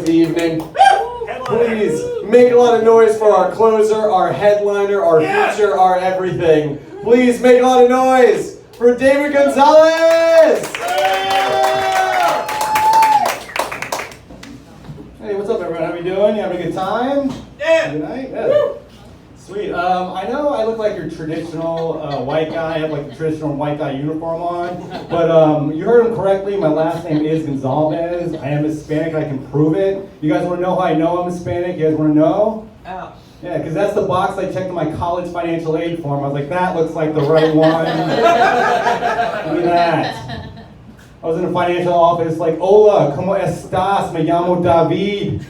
the evening. Please make a lot of noise for our closer, our headliner, our feature, our everything. Please make a lot of noise for David Gonzalez! Hey, what's up everyone? How we doing? You having a good time? Yeah! Good night? Yeah. Sweet. I know I look like your traditional white guy. I have like the traditional white guy uniform on. But you heard him correctly. My last name is Gonzalez. I am Hispanic. I can prove it. You guys want to know how I know I'm Hispanic? You guys want to know? Ow. Yeah, because that's the box I checked in my college financial aid form. I was like, that looks like the right one. Look at that. I was in a financial office like, hola, ¿cómo estás? Me llamo David.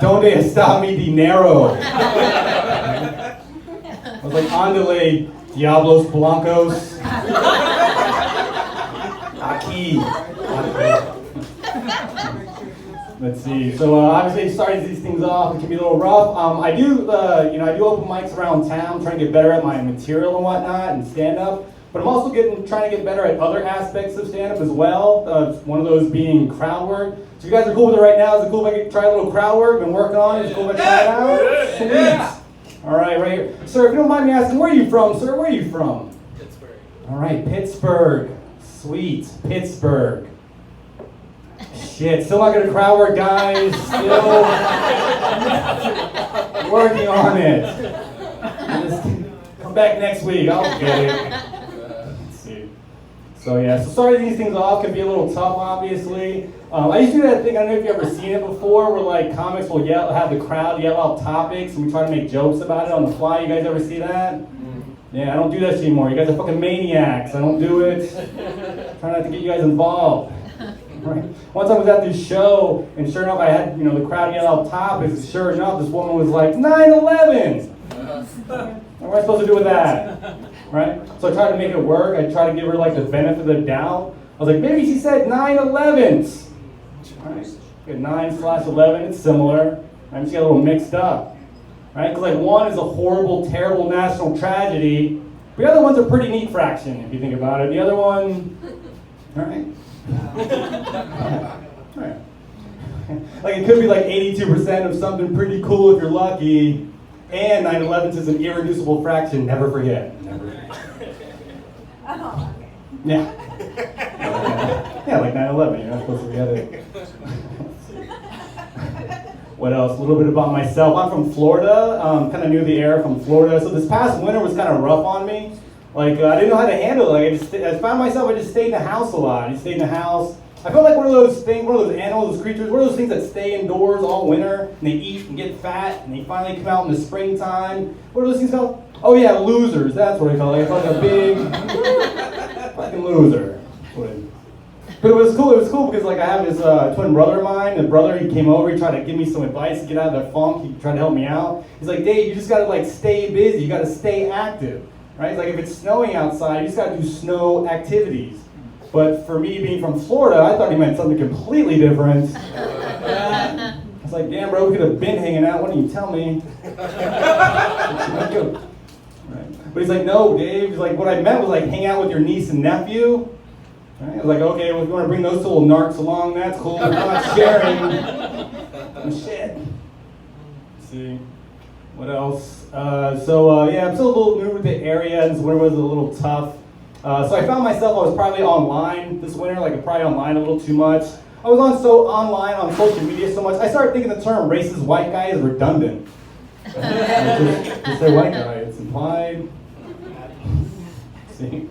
¿Dónde está mi dinero? I was like, ándale, diablos blancos. Aquí. Let's see. So obviously, starting these things off, it can be a little rough. I do open mics around town, trying to get better at my material and whatnot, and stand up. But I'm also trying to get better at other aspects of stand-up as well. One of those being crowd work. So if you guys are cool with it right now, is it cool if I can try a little crowd work? Been working on it. Is it cool if I try it out? Sweet. Yeah. All right, right here. Sir, if you don't mind me asking, where are you from, sir? Where are you from? Pittsburgh. All right, Pittsburgh. Sweet. Pittsburgh. Shit, still not good at crowd work, guys. Still working on it. Just come back next week. I'll get it. So yeah, so starting these things off can be a little tough, obviously. I used to do that thing, I don't know if you've ever seen it before, where like comics will have the crowd yell out topics and we try to make jokes about it on the fly. You guys ever see that? Yeah, I don't do that shit anymore. You guys are fucking maniacs. I don't do it. Try not to get you guys involved. Right? Once I was at this show, and sure enough, I had the crowd yell out topics, and sure enough, this woman was like, 9/11! What am I supposed to do with that? Right? So I tried to make it work. I tried to give her like the benefit of the doubt. I was like, maybe she said 9/11s. Right? 9/11, it's similar. I just got a little mixed up. Right? Because like one is a horrible, terrible national tragedy. The other one's a pretty neat fraction, if you think about it. The other one, right? Right. Like it could be like 82% of something pretty cool if you're lucky. And 9/11 is an irreducible fraction. Never forget. Never forget. Oh, okay. Yeah. Yeah, like 9/11. You're not supposed to forget it. What else? A little bit about myself. I'm from Florida. Kind of knew the air from Florida. So this past winter was kind of rough on me. Like I didn't know how to handle it. Like, I found myself. I just stayed in the house a lot. I just stayed in the house. I felt like one of those things, one of those animals, those creatures, one of those things that stay indoors all winter and they eat and get fat and they finally come out in the springtime. What are those things called? Oh yeah, losers. That's what I felt like. I felt like a big fucking loser. But it was cool. It was cool because like I have this twin brother of mine. The brother, he came over. He tried to give me some advice to get out of that funk. He tried to help me out. He's like, Dave, you just gotta like stay busy. You gotta stay active, right? He's like, if it's snowing outside, you just gotta do snow activities. But for me being from Florida, I thought he meant something completely different. I was like, damn, bro, we could have been hanging out. Why didn't you tell me? Right. But he's like, no, Dave. He's like, what I meant was like hang out with your niece and nephew. Right? I was like, okay, well, if you want to bring those two little narcs along, that's cool. We're not sharing. Oh, shit. Let's see. What else? Yeah, I'm still a little new to the area. This winter was a little tough. So I found myself, I was probably online this winter, like probably online a little too much. I was online on social media so much, I started thinking the term racist white guy is redundant. Just say white guy, it's implied. See?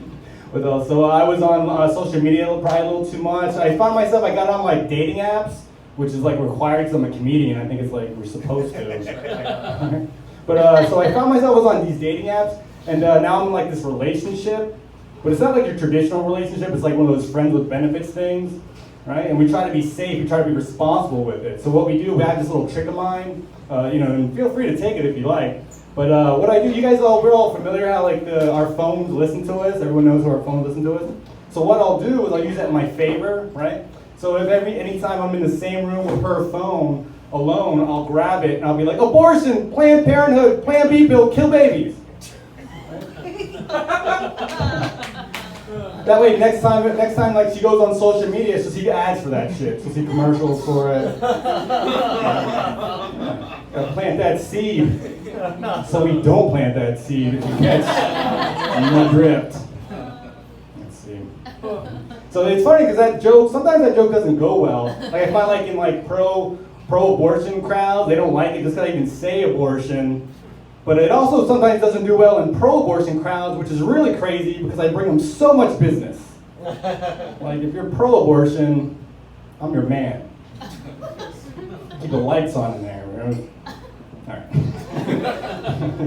What else? So I was on social media probably a little too much. I found myself, I got on like dating apps, which is like required because I'm a comedian. I think it's like we're supposed to. But so I found myself, I was on these dating apps, and now I'm in like this relationship. But it's not like your traditional relationship, it's like one of those friends with benefits things, right? And we try to be safe, we try to be responsible with it. So what we do, we have this little trick of mine, and feel free to take it if you like. But what I do, we're all familiar how like our phones listen to us, everyone knows how our phones listen to us. So what I'll do is I'll use that in my favor, right? So if anytime I'm in the same room with her phone alone, I'll grab it and I'll be like, abortion, Planned Parenthood, Plan B pill, kill babies. That way, next time, like she goes on social media, she'll see ads for that shit. She'll see commercials for it. Gotta plant that seed, so we don't plant that seed if we catch the drift. Let's see. So it's funny because that joke, sometimes that joke doesn't go well. Like I find like in like pro-abortion crowds, they don't like it just because I even say abortion. But it also sometimes doesn't do well in pro-abortion crowds, which is really crazy because I bring them so much business. Like if you're pro-abortion, I'm your man. Keep the lights on in there. All right.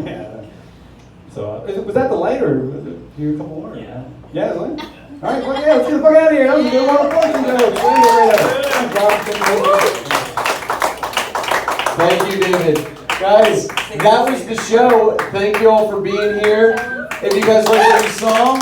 Yeah. So was that the light or was it do a couple more? Yeah. Yeah, the light? All right, well, yeah, let's get the fuck out of here. That was a good one. Abortion joke. Thank you, David. Guys, that was the show. Thank you all for being here. If you guys like what you saw,